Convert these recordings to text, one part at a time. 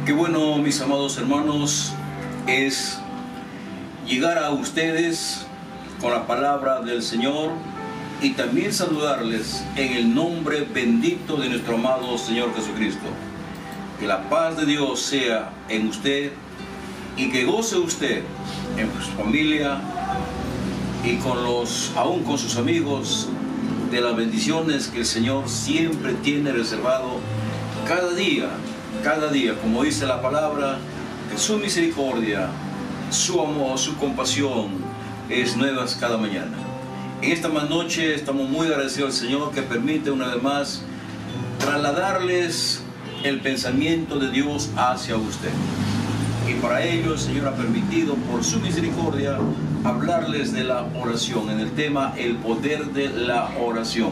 Qué bueno, mis amados hermanos, es llegar a ustedes con la palabra del Señor y también saludarles en el nombre bendito de nuestro amado Señor Jesucristo. Que la paz de Dios sea en usted y que goce usted en su familia y aún con sus amigos, de las bendiciones que el Señor siempre tiene reservado cada día, como dice la palabra, que su misericordia, su amor, su compasión es nuevas cada mañana. En esta noche estamos muy agradecidos al Señor que permite una vez más trasladarles el pensamiento de Dios hacia usted. Y para ello el Señor ha permitido, por su misericordia, hablarles de la oración, en el tema el poder de la oración.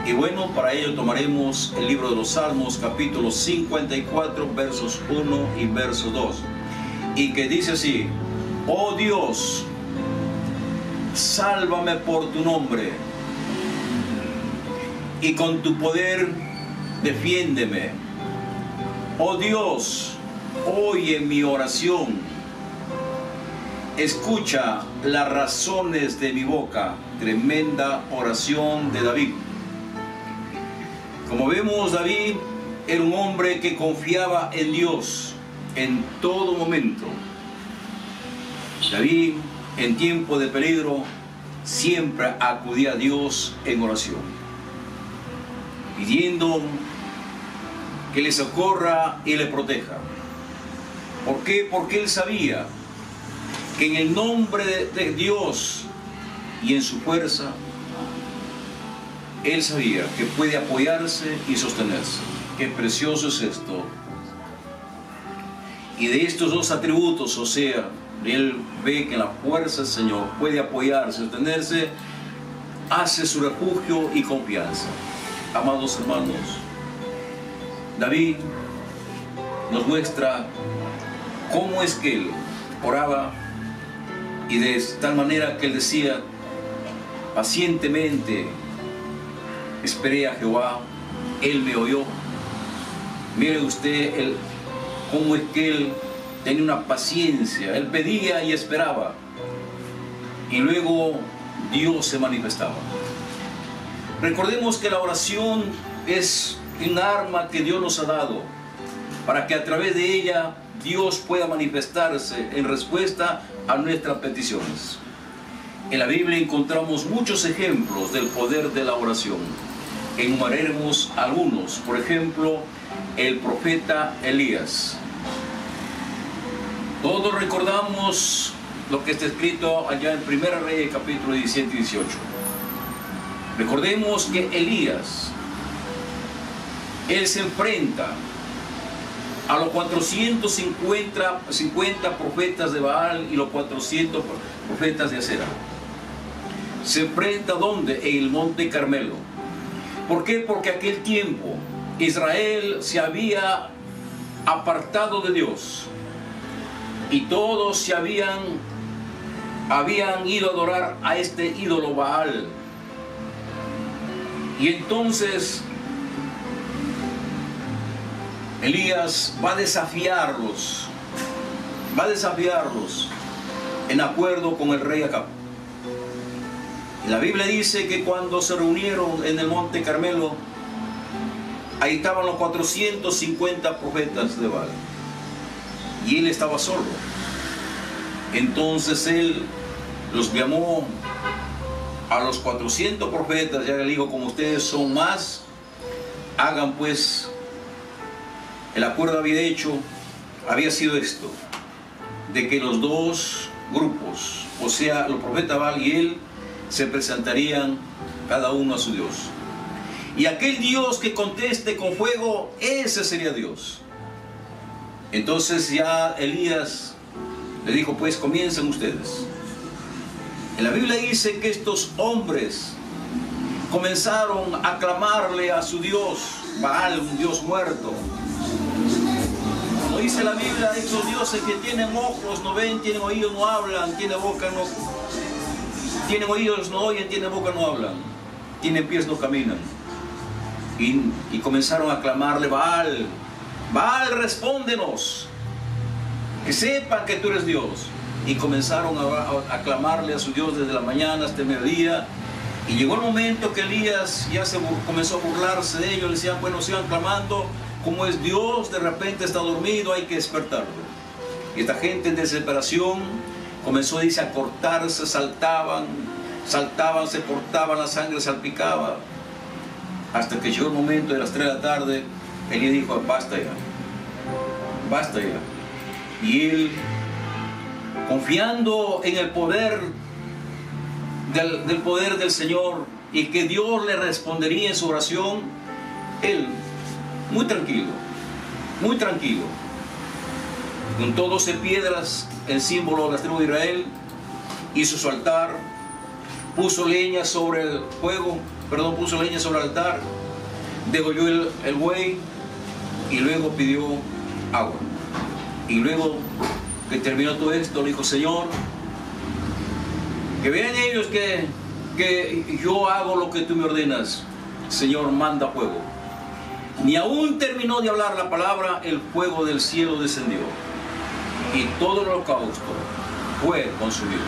Y bueno, para ello tomaremos el libro de los Salmos, capítulo 54, versos 1 y verso 2. Y que dice así: oh Dios, sálvame por tu nombre, y con tu poder defiéndeme. Oh Dios, oye mi oración, escucha las razones de mi boca. Tremenda oración de David. Como vemos, David era un hombre que confiaba en Dios en todo momento. David, en tiempo de peligro, siempre acudía a Dios en oración, pidiendo que le socorra y le proteja. ¿Por qué? Porque él sabía que en el nombre de Dios y en su fuerza, él sabía que puede apoyarse y sostenerse. Qué precioso es esto. Y de estos dos atributos, o sea, él ve que en la fuerza del Señor puede apoyarse, sostenerse, hace su refugio y confianza. Amados hermanos, David nos muestra cómo es que él oraba, y de tal manera que él decía: pacientemente esperé a Jehová, él me oyó. Mire usted cómo es que él tenía una paciencia, él pedía y esperaba, y luego Dios se manifestaba. Recordemos que la oración es un arma que Dios nos ha dado para que a través de ella Dios pueda manifestarse en respuesta a nuestras peticiones. En la Biblia encontramos muchos ejemplos del poder de la oración. Enumeraremos algunos. Por ejemplo, el profeta Elías. Todos recordamos lo que está escrito allá en 1 Reyes capítulo 17 y 18. Recordemos que Elías, él se enfrenta a los 450 profetas de Baal y los 400 profetas de Acera. Se enfrenta ¿dónde? En el monte Carmelo. ¿Por qué? Porque aquel tiempo Israel se había apartado de Dios y todos se habían ido a adorar a este ídolo Baal. Y entonces Elías va a desafiarlos en acuerdo con el rey Acab. Y la Biblia dice que cuando se reunieron en el monte Carmelo, ahí estaban los 450 profetas de Baal, y él estaba solo. Entonces él los llamó a los 400 profetas, ya le digo: como ustedes son más, hagan pues. El acuerdo había sido esto, de que los dos grupos, o sea, los profetas Baal y él, se presentarían cada uno a su Dios. Y aquel Dios que conteste con fuego, ese sería Dios. Entonces ya Elías le dijo: pues comiencen ustedes. En la Biblia dice que estos hombres comenzaron a clamarle a su Dios Baal, un Dios muerto. Como dice la Biblia, estos dioses que tienen ojos no ven, tienen oídos no hablan, tienen oídos no oyen, tienen boca no hablan, tienen pies no caminan. Y comenzaron a clamarle: Baal, Baal, respóndenos, que sepan que tú eres Dios. Y comenzaron a clamarle a su Dios desde la mañana hasta el mediodía. Y llegó el momento que Elías ya comenzó a burlarse de ellos. Le decían, bueno, sigan clamando, como es Dios, de repente está dormido, hay que despertarlo. Y esta gente en desesperación comenzó, dice, a cortarse, saltaban, se cortaban, la sangre salpicaba. Hasta que llegó el momento de las 3 de la tarde, Elías dijo, basta ya, basta ya. Y él, confiando en el poder del poder del Señor y que Dios le respondería en su oración, él, muy tranquilo, juntó 12 piedras, el símbolo de las tribus de Israel, hizo su altar, puso leña sobre el altar, degolló el buey y luego pidió agua. Y luego que terminó todo esto, le dijo, Señor, que vean ellos que yo hago lo que tú me ordenas. Señor, manda fuego. Ni aún terminó de hablar la palabra, el fuego del cielo descendió y todo el holocausto fue consumido.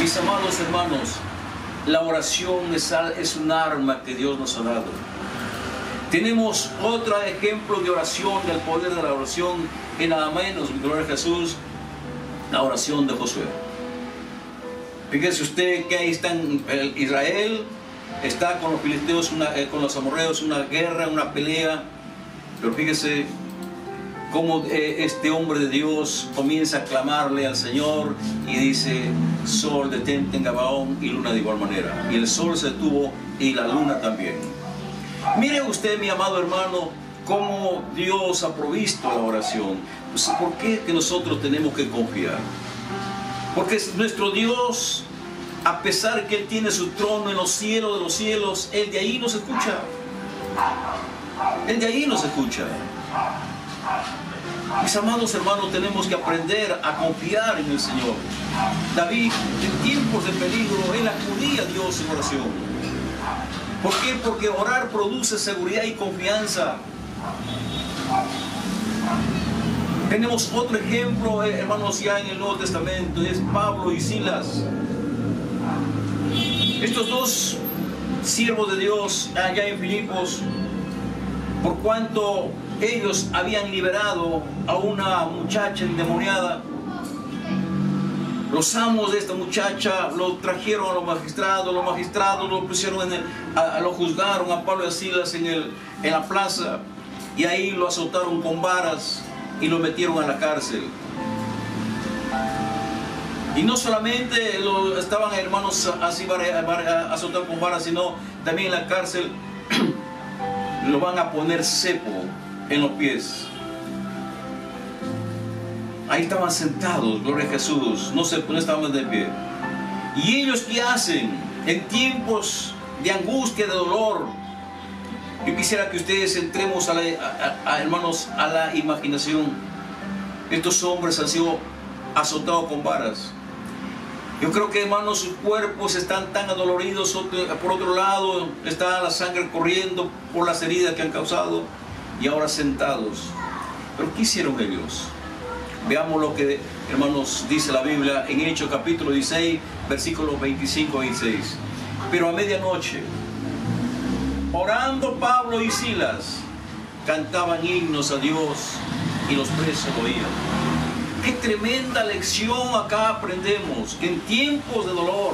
Mis amados hermanos, la oración es un arma que Dios nos ha dado. Tenemos otro ejemplo de oración, del poder de la oración, y nada menos, gloria a Jesús, la oración de Josué. Fíjese usted que ahí está Israel, está con los filisteos, con los amorreos, una guerra, una pelea. Pero fíjese cómo este hombre de Dios comienza a clamarle al Señor y dice, sol detente en Gabaón y luna de igual manera. Y el sol se detuvo y la luna también. Mire usted, mi amado hermano, cómo Dios ha provisto la oración. Pues, ¿por qué que nosotros tenemos que confiar? Porque nuestro Dios, a pesar que Él tiene su trono en los cielos de los cielos, Él de ahí nos escucha. Él de ahí nos escucha. Mis amados hermanos, tenemos que aprender a confiar en el Señor. David, en tiempos de peligro, él acudía a Dios en oración. ¿Por qué? Porque orar produce seguridad y confianza. Tenemos otro ejemplo, hermanos, ya en el Nuevo Testamento, es Pablo y Silas. Estos dos siervos de Dios allá en Filipos, por cuanto ellos habían liberado a una muchacha endemoniada, los amos de esta muchacha lo trajeron a los magistrados lo pusieron lo juzgaron a Pablo y a Silas en la plaza, y ahí lo azotaron con varas y lo metieron a la cárcel. Y no solamente estaban, hermanos, así azotados con varas, sino también en la cárcel lo van a poner cepo en los pies. Ahí estaban sentados, gloria a Jesús, no estaban de pie. ¿Y ellos qué hacen en tiempos de angustia, de dolor? Yo quisiera que ustedes entremos, hermanos, a la imaginación. Estos hombres han sido azotados con varas. Yo creo que, hermanos, sus cuerpos están tan adoloridos. Por otro lado, está la sangre corriendo por las heridas que han causado. Y ahora sentados. ¿Pero qué hicieron ellos? Veamos lo que, hermanos, dice la Biblia en Hechos capítulo 16, versículos 25 y 26. Pero a medianoche, orando Pablo y Silas, cantaban himnos a Dios y los presos oían. Qué tremenda lección acá aprendemos, que en tiempos de dolor,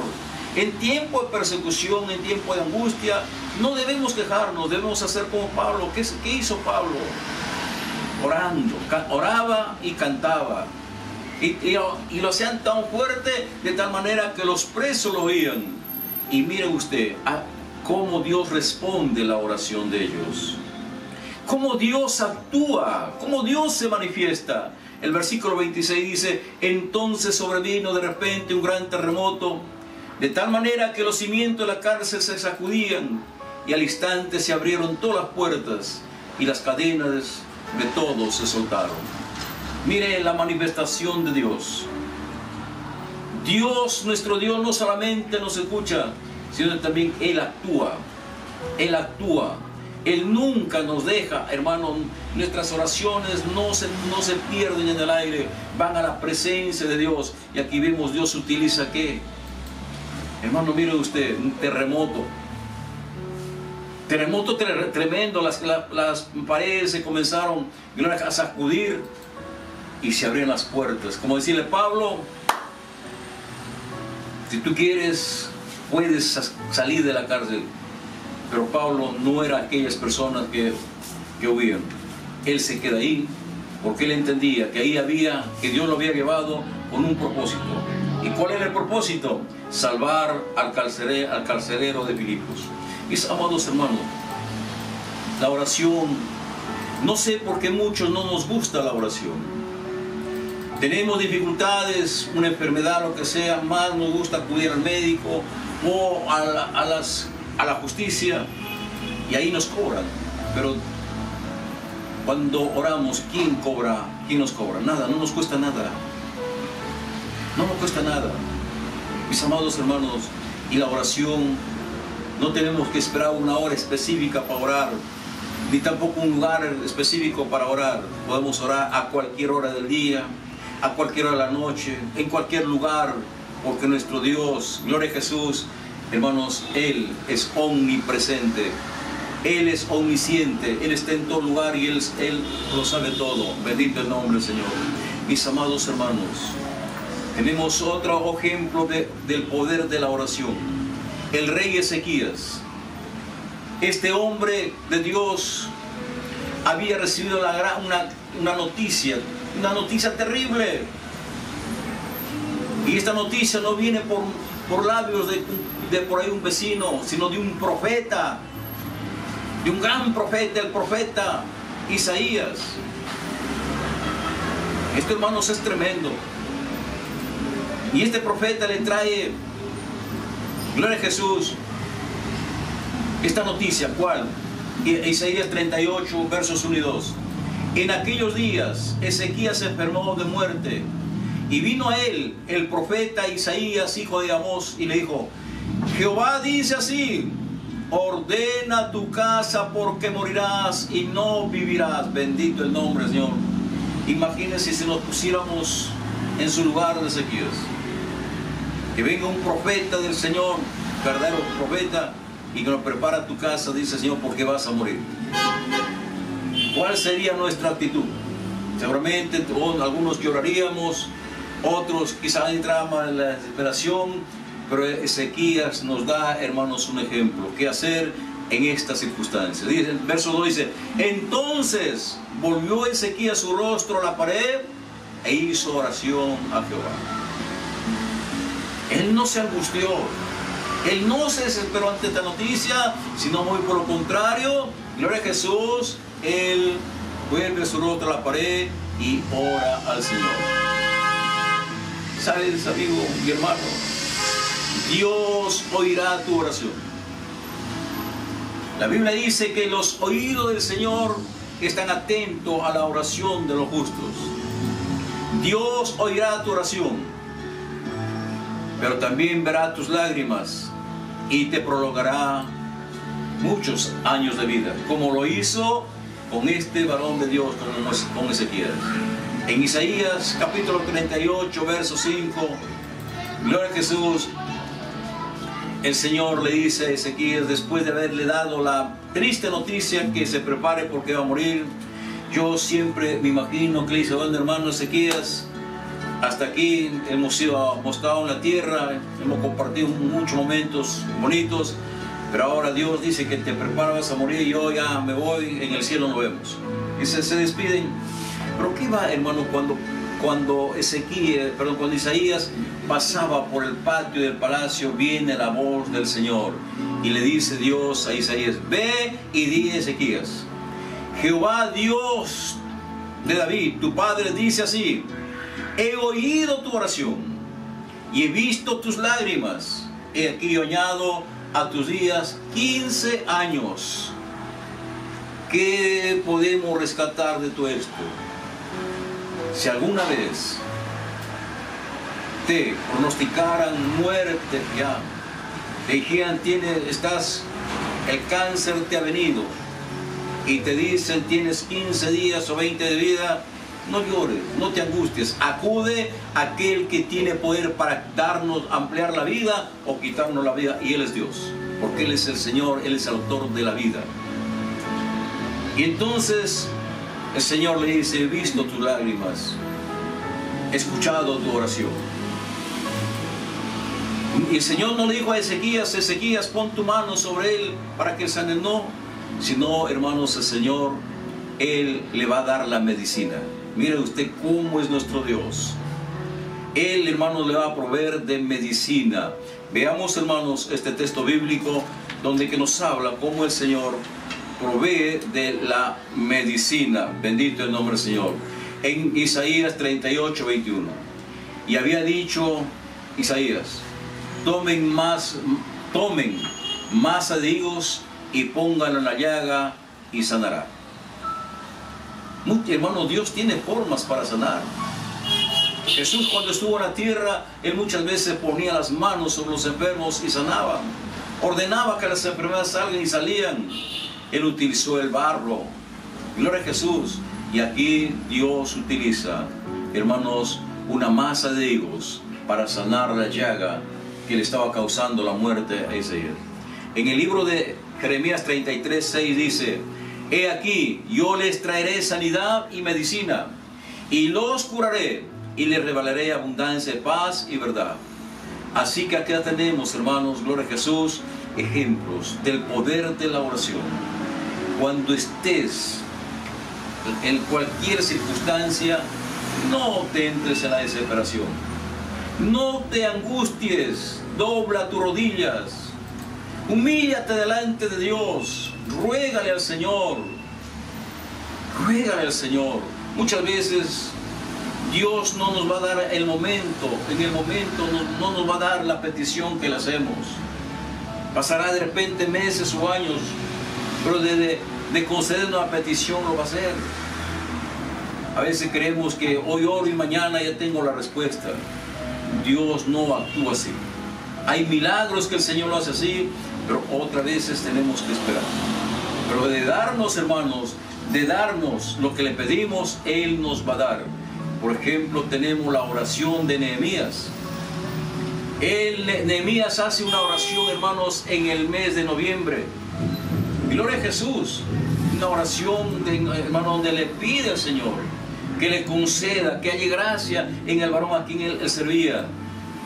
en tiempos de persecución, en tiempos de angustia, no debemos quejarnos, debemos hacer como Pablo. ¿Qué hizo Pablo? Orando, oraba y cantaba. Y lo hacían tan fuerte, de tal manera que los presos lo oían. Y mire usted, cómo Dios responde la oración de ellos. Cómo Dios actúa, cómo Dios se manifiesta. El versículo 26 dice, entonces sobrevino de repente un gran terremoto, de tal manera que los cimientos de la cárcel se sacudían, y al instante se abrieron todas las puertas, y las cadenas de todos se soltaron. Mire la manifestación de Dios. Dios, nuestro Dios, no solamente nos escucha, sino también Él actúa. Él actúa. Él nunca nos deja, hermano. Nuestras oraciones no se pierden en el aire, van a la presencia de Dios. Y aquí vemos, Dios utiliza ¿qué? Hermano, mire usted, un terremoto. Terremoto tremendo, las paredes se comenzaron a sacudir y se abrieron las puertas. Como decirle, Pablo, si tú quieres, puedes salir de la cárcel. Pero Pablo no era aquellas personas que huían. Él se queda ahí porque él entendía que ahí había, que Dios lo había llevado con un propósito. ¿Y cuál era el propósito? Salvar al carcelero de Filipos. Mis amados hermanos, la oración, no sé por qué muchos no nos gusta la oración. Tenemos dificultades, una enfermedad, lo que sea, más nos gusta acudir al médico o a la justicia, y ahí nos cobran. Pero cuando oramos, ¿quién cobra? ¿Quién nos cobra? Nada, no nos cuesta nada. No nos cuesta nada. Mis amados hermanos, y la oración, no tenemos que esperar una hora específica para orar, ni tampoco un lugar específico para orar. Podemos orar a cualquier hora del día, a cualquier hora de la noche, en cualquier lugar, porque nuestro Dios, gloria a Jesús, hermanos, Él es omnipresente, Él es omnisciente, Él está en todo lugar y Él lo sabe todo. Bendito el nombre del Señor. Mis amados hermanos, tenemos otro ejemplo del poder de la oración. El rey Ezequías, este hombre de Dios, había recibido una noticia terrible. Y esta noticia no viene por labios de por ahí un vecino, sino de un profeta, de un gran profeta, el profeta Isaías. Esto, hermanos, es tremendo. Y este profeta le trae, gloria a Jesús, esta noticia. ¿Cuál? Isaías 38, versos 1 y 2. En aquellos días Ezequías se enfermó de muerte, y vino a él el profeta Isaías, hijo de Amós, y le dijo: Jehová dice así: ordena tu casa, porque morirás y no vivirás. Bendito el nombre del Señor. Imagínense si nos pusiéramos en su lugar de Ezequías. Que venga un profeta del Señor, verdadero profeta, y que nos prepara tu casa, dice el Señor, porque vas a morir. ¿Cuál sería nuestra actitud? Seguramente algunos lloraríamos, otros quizás entraban en la desesperación, pero Ezequías nos da, hermanos, un ejemplo. ¿Qué hacer en estas circunstancias? Dice, el verso 2 dice: entonces volvió Ezequías su rostro a la pared e hizo oración a Jehová. Él no se angustió, él no se desesperó ante esta noticia, sino muy por lo contrario, gloria a Jesús, él vuelve su rostro a la pared y ora al Señor. ¿Sabes, amigo y hermano? Dios oirá tu oración. La Biblia dice que los oídos del Señor están atentos a la oración de los justos. Dios oirá tu oración, pero también verá tus lágrimas y te prolongará muchos años de vida, como lo hizo con este varón de Dios, con Ezequías. En Isaías capítulo 38, verso 5, gloria a Jesús, el Señor le dice a Ezequías, después de haberle dado la triste noticia que se prepare porque va a morir. Yo siempre me imagino que le dice: bueno, hermano Ezequías, hasta aquí hemos estado en la tierra, hemos compartido muchos momentos bonitos, pero ahora Dios dice que te preparas a morir y yo ya me voy, en el cielo nos vemos. Y se despiden. Pero ¿qué va, hermano, cuando Isaías pasaba por el patio del palacio, viene la voz del Señor y le dice Dios a Isaías: ve y di a Ezequías: Jehová Dios de David, tu padre, dice así: he oído tu oración y he visto tus lágrimas. He aquí yo añado a tus días 15 años. ¿Qué podemos rescatar de todo esto? Si alguna vez te pronosticaran muerte, ya te dijeran: el cáncer te ha venido, y te dicen tienes 15 días o 20 de vida, no llores, no te angusties. Acude a aquel que tiene poder para darnos, ampliar la vida o quitarnos la vida, y Él es Dios, porque Él es el Señor, Él es el autor de la vida. Y entonces el Señor le dice: he visto tus lágrimas, he escuchado tu oración. Y el Señor no le dijo a Ezequías: Ezequías, pon tu mano sobre él para que sane. No, sino, hermanos, el Señor, Él le va a dar la medicina. Mire usted cómo es nuestro Dios. Él, hermanos, le va a proveer de medicina. Veamos, hermanos, este texto bíblico donde que nos habla cómo el Señor provee de la medicina. Bendito el nombre del Señor. En Isaías 38, 21. Y había dicho Isaías: tomen masa de higos y pónganlo en la llaga y sanará. Hermano, Dios tiene formas para sanar. Jesús, cuando estuvo en la tierra, Él muchas veces ponía las manos sobre los enfermos y sanaba. Ordenaba que las enfermedades salgan y salían. Él utilizó el barro. Gloria a Jesús. Y aquí Dios utiliza, hermanos, una masa de higos para sanar la llaga que le estaba causando la muerte a Isaías. En el libro de Jeremías 33, 6 dice: he aquí, yo les traeré sanidad y medicina, y los curaré, y les revelaré abundancia de paz y verdad. Así que aquí tenemos, hermanos, gloria a Jesús, ejemplos del poder de la oración. Cuando estés en cualquier circunstancia, no te entres en la desesperación, no te angusties, dobla tus rodillas, humíllate delante de Dios, ruégale al Señor, ruégale al Señor. Muchas veces Dios no nos va a dar el momento, en el momento no nos va a dar la petición que le hacemos. Pasará de repente meses o años, pero de concedernos la petición lo va a hacer. A veces creemos que hoy oro y mañana ya tengo la respuesta. Dios no actúa así. Hay milagros que el Señor lo hace así, pero otras veces tenemos que esperar. Pero de darnos, hermanos, de darnos lo que le pedimos, Él nos va a dar. Por ejemplo, tenemos la oración de Nehemías. Nehemías hace una oración, hermanos, en el mes de noviembre. Gloria a Jesús. Una oración, hermano, donde le pide al Señor que le conceda, que haya gracia en el varón a quien él servía.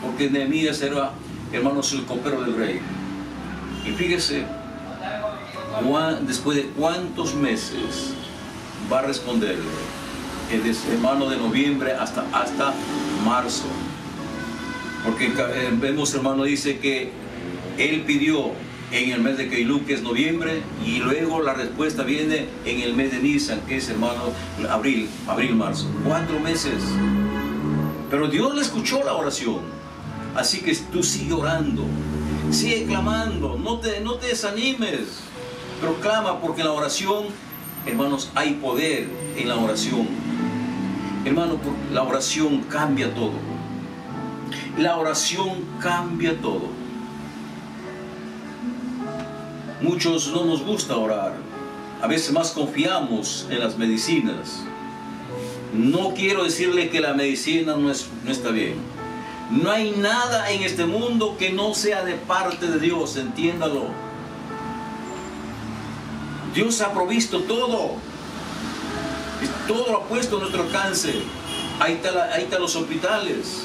Porque Nehemías era, hermanos, el copero del rey. Y fíjese, después de cuántos meses va a responder, hermano, de noviembre hasta marzo. Porque vemos, hermano, dice que él pidió en el mes de Keilú, que es noviembre, y luego la respuesta viene en el mes de Nisan, que es, hermano, abril, marzo. 4 meses. Pero Dios le escuchó la oración. Así que tú sigue orando, sigue clamando, no te desanimes, pero clama, porque en la oración, hermanos, hay poder en la oración. Hermano, la oración cambia todo. La oración cambia todo. Muchos no nos gusta orar. A veces más confiamos en las medicinas. No quiero decirle que la medicina no está bien. No hay nada en este mundo que no sea de parte de Dios, entiéndalo. Dios ha provisto todo. Todo lo ha puesto a nuestro alcance. Ahí están los hospitales.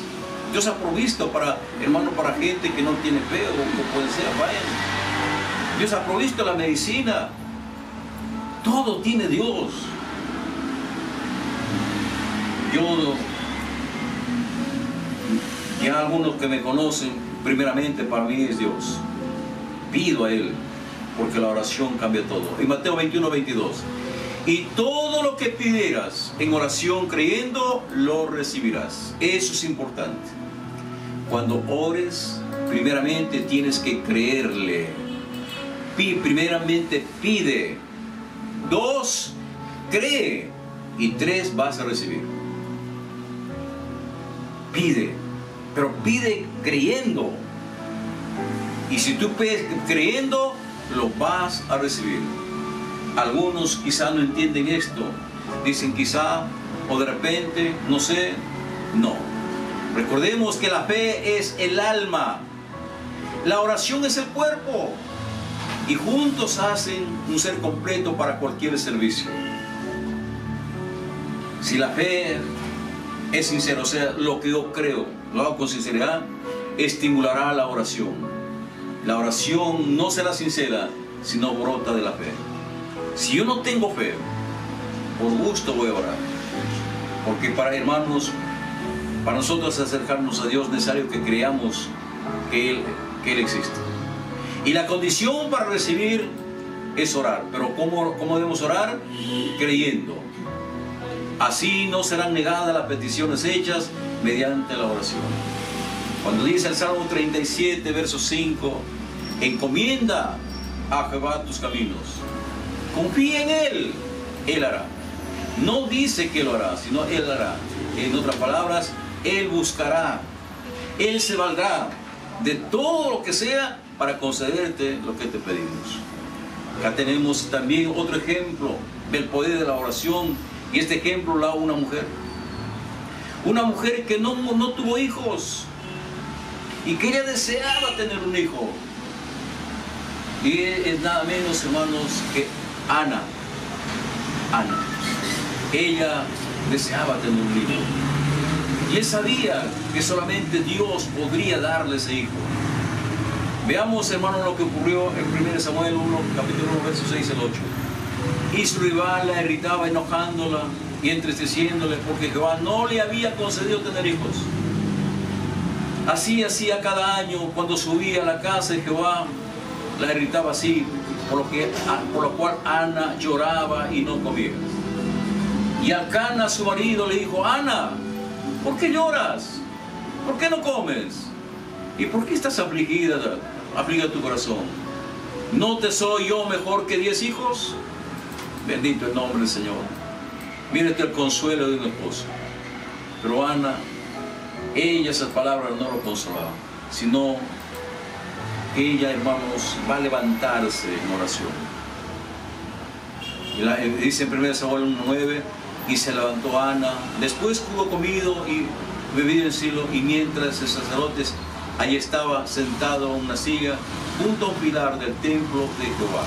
Dios ha provisto para, hermano, para gente que no tiene fe o puede ser, vayan. Dios ha provisto la medicina. Todo tiene Dios. Ya algunos que me conocen, primeramente para mí es Dios. Pido a Él, porque la oración cambia todo. En Mateo 21, 22. Y todo lo que pidieras en oración creyendo, lo recibirás. Eso es importante. Cuando ores, primeramente tienes que creerle. Primeramente pide. 2, cree. Y 3, vas a recibir. Pide. Pero pide creyendo. Y si tú pides creyendo, lo vas a recibir. Algunos quizá no entienden esto. Dicen quizá, o de repente, no sé. No. Recordemos que la fe es el alma. La oración es el cuerpo. Y juntos hacen un ser completo para cualquier servicio. Si la fe es sincera, o sea, lo que yo creo, lo hago con sinceridad, estimulará la oración. La oración no será sincera, sino brota de la fe. Si yo no tengo fe, por gusto voy a orar. Porque hermanos, para nosotros acercarnos a Dios es necesario que creamos que Él existe. Y la condición para recibir es orar. Pero ¿cómo debemos orar? Creyendo. Así no serán negadas las peticiones hechas mediante la oración. Cuando dice el Salmo 37, verso 5, encomienda a Jehová tus caminos. Confía en Él, Él hará. No dice que lo hará, sino Él hará. En otras palabras, Él buscará, Él se valdrá de todo lo que sea para concederte lo que te pedimos. Acá tenemos también otro ejemplo del poder de la oración, y este ejemplo lo da una mujer. Una mujer que no tuvo hijos y que ella deseaba tener un hijo. Y es nada menos, hermanos, que Ana. Ella deseaba tener un hijo. Y él sabía que solamente Dios podría darle ese hijo. Veamos, hermanos, lo que ocurrió en 1 Samuel 1, capítulo 1, versos 6 al 8. Y su rival la irritaba, enojándola y entristeciéndole, porque Jehová no le había concedido tener hijos. Así hacía cada año cuando subía a la casa de Jehová, la irritaba así, por lo cual Ana lloraba y no comía. Y Elcana, su marido, le dijo: Ana, ¿por qué lloras? ¿Por qué no comes? ¿Y por qué estás afligida tu corazón? ¿No te soy yo mejor que 10 hijos? Bendito el nombre del Señor. Mírate el consuelo de un esposo. Pero Ana, ella esas palabras no lo consolaba, sino que ella, hermanos, va a levantarse en oración. Y dice en 1 Samuel 1:9, y se levantó Ana, después que hubo comido y bebido en Silo, y mientras el sacerdote allí estaba sentado en una silla junto a un pilar del templo de Jehová.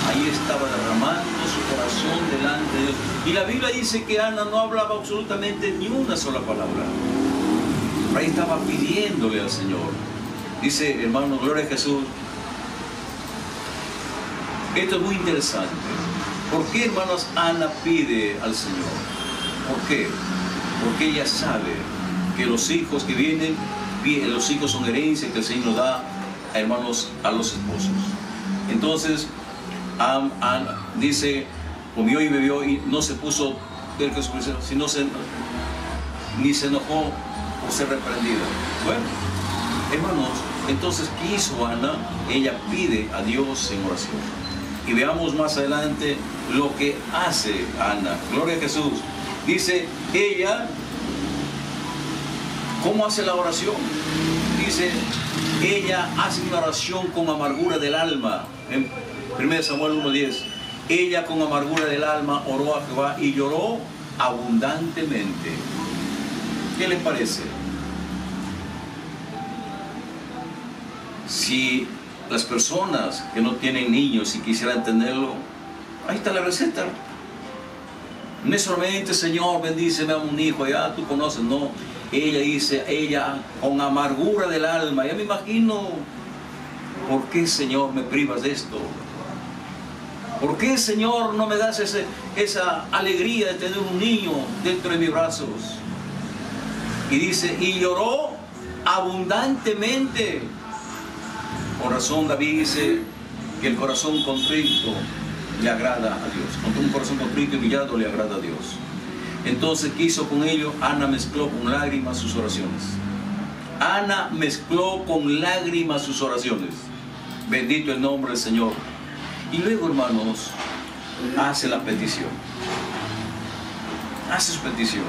Ahí estaba derramando su corazón delante de Dios. Y la Biblia dice que Ana no hablaba absolutamente ni una sola palabra. Ahí estaba pidiéndole al Señor. Dice, hermano, gloria a Jesús. Esto es muy interesante. ¿Por qué, hermanos, Ana pide al Señor? ¿Por qué? Porque ella sabe que los hijos que vienen, los hijos son herencia que el Señor nos da, hermanos, a los esposos. Entonces, Ana dice, comió y bebió y no se puso, ni se enojó por ser reprendida. Bueno, hermanos, entonces, ¿qué hizo Ana? Ella pide a Dios en oración. Y veamos más adelante lo que hace Ana. Gloria a Jesús. Dice ella, ¿cómo hace la oración? Dice, ella hace una oración con amargura del alma. En 1 Samuel 1:10. Ella con amargura del alma oró a Jehová y lloró abundantemente. ¿Qué les parece? Si las personas que no tienen niños y quisieran tenerlo, ahí está la receta. No es solamente, Señor, bendíceme a un hijo, ya tú conoces, no. Ella dice, ella con amargura del alma. Ya me imagino, ¿por qué, Señor, me privas de esto? ¿Por qué, Señor, no me das esa alegría de tener un niño dentro de mis brazos? Y dice, y lloró abundantemente. Por razón David dice que el corazón contrito le agrada a Dios. Con un corazón contrito y humillado le agrada a Dios. Entonces, ¿qué hizo con ello? Ana mezcló con lágrimas sus oraciones. Ana mezcló con lágrimas sus oraciones. Bendito el nombre del Señor. Y luego, hermanos, hace la petición. Hace su petición.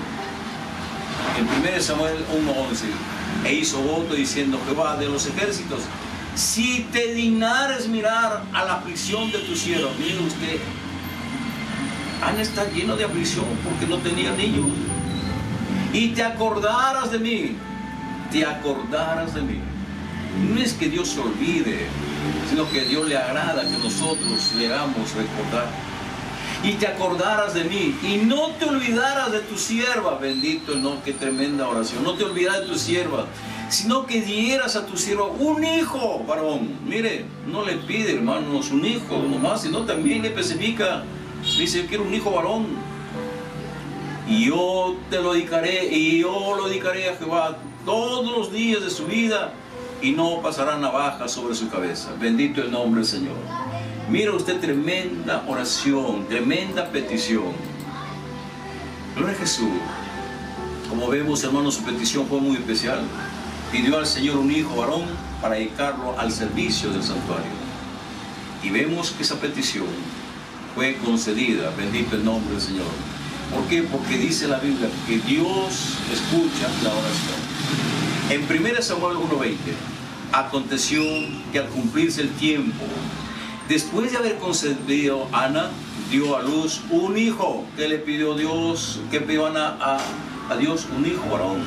En 1 Samuel 1:11, e hizo voto diciendo, Jehová de los ejércitos, si te dignares mirar a la aflicción de tu siervo. Miren usted, Ana está llena de aflicción porque no tenía niños. Y te acordaras de mí, te acordaras de mí. No es que Dios se olvide, sino que a Dios le agrada que nosotros le hagamos recordar. Y te acordaras de mí, y no te olvidaras de tu sierva. Bendito, no, qué tremenda oración. No te olvidaras de tu sierva, sino que dieras a tu sierva un hijo varón. Mire, no le pide, hermanos, un hijo nomás, sino también le especifica. Dice, yo quiero un hijo varón. Y yo te lo dedicaré, y yo lo dedicaré a Jehová todos los días de su vida, y no pasará navaja sobre su cabeza. Bendito el nombre del Señor. Mira usted, tremenda oración, tremenda petición. Gloria a Jesús. Como vemos, hermanos, su petición fue muy especial. Pidió al Señor un hijo varón para dedicarlo al servicio del santuario. Y vemos que esa petición fue concedida. Bendito el nombre del Señor. ¿Por qué? Porque dice la Biblia que Dios escucha la oración. En 1 Samuel 1:20, aconteció que al cumplirse el tiempo, después de haber concebido, Ana dio a luz un hijo. ¿Qué le pidió Dios? ¿Qué pidió Ana a Dios? Un hijo varón.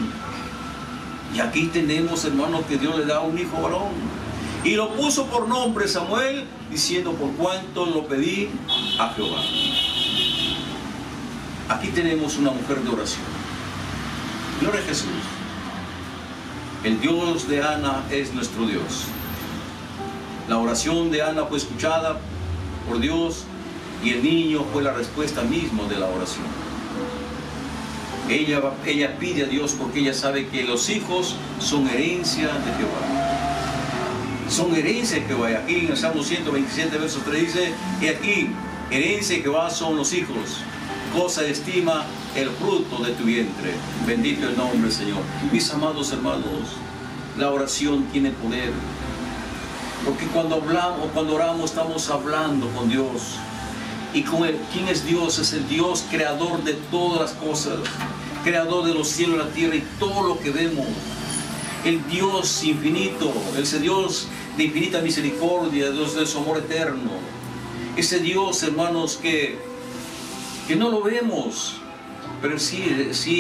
Y aquí tenemos, hermanos, que Dios le da un hijo varón. Y lo puso por nombre Samuel, diciendo, por cuanto lo pedí a Jehová. Aquí tenemos una mujer de oración. Gloria a Jesús. El Dios de Ana es nuestro Dios. La oración de Ana fue escuchada por Dios y el niño fue la respuesta misma de la oración. Ella pide a Dios porque ella sabe que los hijos son herencia de Jehová. Son herencia de Jehová. Y aquí en el Salmo 127, verso 3 dice, y aquí, herencia de Jehová son los hijos. Goza y estima el fruto de tu vientre. Bendito el nombre del Señor. Mis amados hermanos, la oración tiene poder. Porque cuando hablamos, cuando oramos, estamos hablando con Dios. Y con Él, ¿quién es Dios? Es el Dios creador de todas las cosas. Creador de los cielos y la tierra y todo lo que vemos. El Dios infinito, ese Dios de infinita misericordia, Dios de su amor eterno. Ese Dios, hermanos, que no lo vemos, pero sí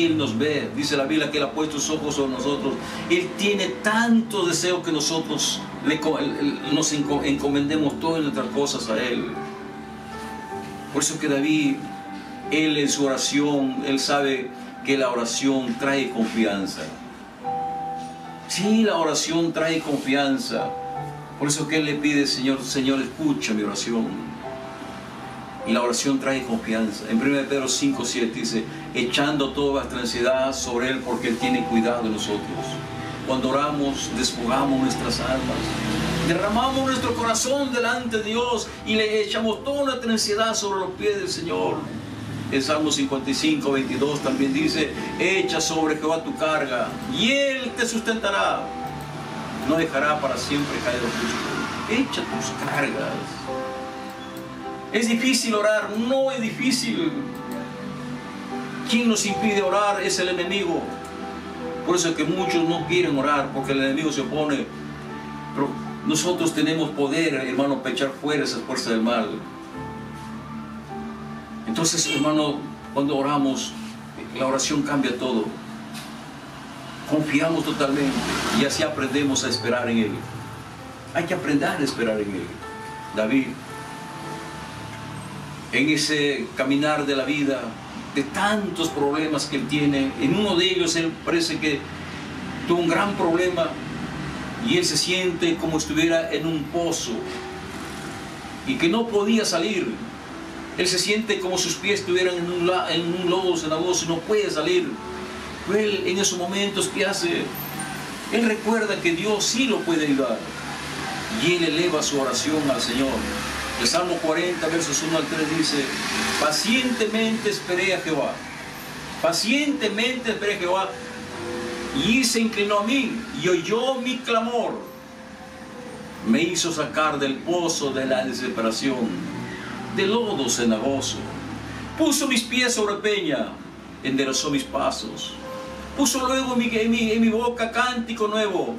Él nos ve. Dice la Biblia que Él ha puesto sus ojos sobre nosotros. Él tiene tanto deseo que nosotros nos encomendemos todas nuestras cosas a Él. Por eso que David, él en su oración, él sabe que la oración trae confianza. Sí, la oración trae confianza. Por eso que él le pide, Señor, escucha mi oración. Y la oración trae confianza. En 1 Pedro 5:7 dice, echando toda nuestra ansiedad sobre Él porque Él tiene cuidado de nosotros. Cuando oramos, desfogamos nuestras almas. Derramamos nuestro corazón delante de Dios y le echamos toda nuestra ansiedad sobre los pies del Señor. El Salmo 55:22 también dice, echa sobre Jehová tu carga y Él te sustentará. No dejará para siempre caer el justo. Echa tus cargas. ¿Es difícil orar? No es difícil. ¿Quién nos impide orar? Es el enemigo. Por eso es que muchos no quieren orar, porque el enemigo se opone. Pero nosotros tenemos poder, hermano, para echar fuera esas fuerzas del mal. Entonces, hermano, cuando oramos, la oración cambia todo. Confiamos totalmente y así aprendemos a esperar en Él. Hay que aprender a esperar en Él. David, en ese caminar de la vida, de tantos problemas que él tiene, en uno de ellos él parece que tuvo un gran problema y él se siente como estuviera en un pozo y que no podía salir. Él se siente como sus pies estuvieran en un lodo cenagoso y no puede salir. Pero él en esos momentos, ¿qué hace? Él recuerda que Dios sí lo puede ayudar y él eleva su oración al Señor. El Salmo 40, versos 1 al 3 dice, pacientemente esperé a Jehová, pacientemente esperé a Jehová, y se inclinó a mí, y oyó mi clamor, me hizo sacar del pozo de la desesperación, del lodo cenagoso, puso mis pies sobre peña, enderezó mis pasos, puso luego en mi boca cántico nuevo,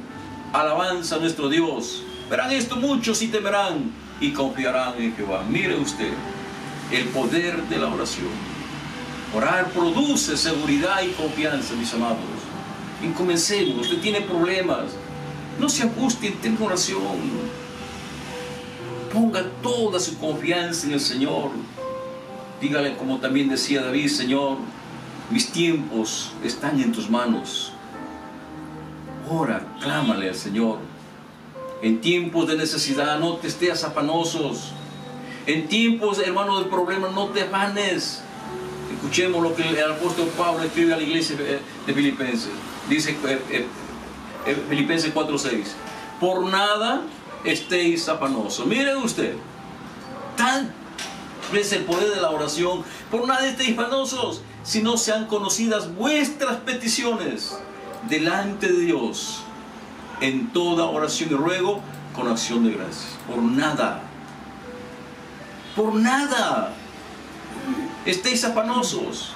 alabanza a nuestro Dios. Verán esto muchos y temerán y confiarán en Jehová. Mire usted, el poder de la oración. Orar produce seguridad y confianza, mis amados. Y comencemos. Usted tiene problemas, no se ajuste, tenga oración. Ponga toda su confianza en el Señor. Dígale, como también decía David: Señor, mis tiempos están en tus manos. Ora, clámale al Señor. En tiempos de necesidad no te estés afanosos. En tiempos, hermano, de problemas no te afanes. Escuchemos lo que el apóstol Pablo escribe a la iglesia de Filipenses. Dice Filipenses 4:6: por nada estéis afanosos. Mire usted, tan es el poder de la oración. Por nada estéis afanosos, si no sean conocidas vuestras peticiones delante de Dios en toda oración y ruego con acción de gracias. Por nada estéis afanosos.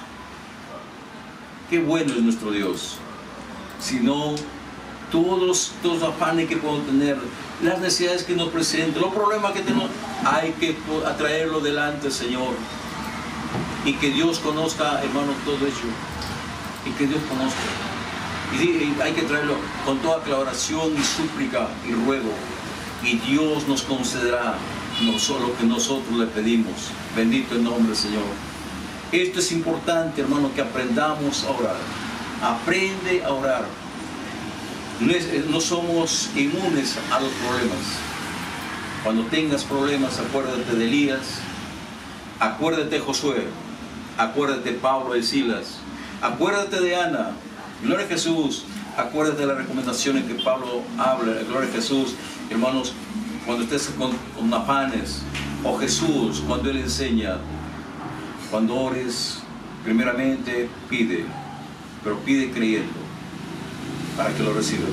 Qué bueno es nuestro Dios. Si no, todos los afanes que podemos tener, las necesidades que nos presentan, los problemas que tenemos, hay que atraerlo delante del Señor. Y que Dios conozca, hermano, todo ello. Y que Dios conozca. Y hay que traerlo con toda aclaración y súplica y ruego. Y Dios nos concederá no solo que nosotros le pedimos. Bendito el nombre del Señor. Esto es importante, hermano, que aprendamos a orar. Aprende a orar. No somos inmunes a los problemas. Cuando tengas problemas, acuérdate de Elías, acuérdate de Josué, acuérdate de Pablo y Silas, acuérdate de Ana. Gloria a Jesús. Acuérdate de las recomendaciones que Pablo habla. Gloria a Jesús. Hermanos, cuando estés con afanes, o Jesús, cuando Él enseña, cuando ores, primeramente pide, pero pide creyendo, para que lo recibas.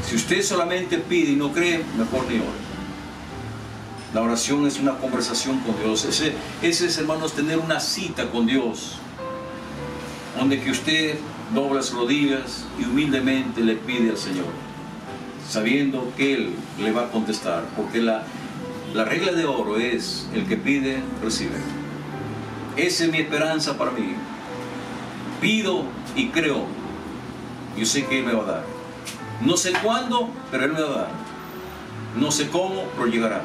Si usted solamente pide y no cree, mejor ni ore. La oración es una conversación con Dios. Ese es, hermanos, tener una cita con Dios, donde que usted dobla las rodillas y humildemente le pide al Señor, sabiendo que Él le va a contestar, porque la regla de oro es: el que pide, recibe. Esa es mi esperanza para mí. Pido y creo. Yo sé que Él me va a dar. No sé cuándo, pero Él me va a dar. No sé cómo, pero llegará.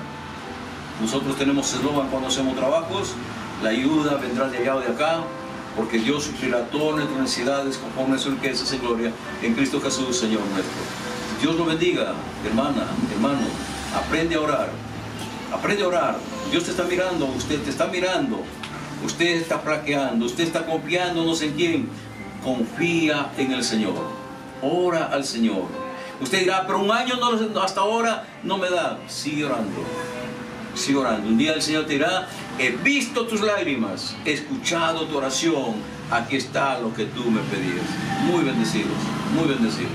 Nosotros tenemos eslogan cuando hacemos trabajos: la ayuda vendrá de allá o de acá, porque Dios suplirá todas nuestras necesidades conforme a su riqueza y gloria en Cristo Jesús, Señor nuestro. Dios lo bendiga, hermana, hermano. Aprende a orar. Aprende a orar. Dios te está mirando, usted te está mirando. Usted está flaqueando, usted está confiando no sé en quién. Confía en el Señor. Ora al Señor. Usted dirá: pero un año hasta ahora no me da. Sigue orando. Sigue orando. Un día el Señor te dirá: he visto tus lágrimas, he escuchado tu oración, aquí está lo que tú me pedías. Muy bendecidos, muy bendecidos.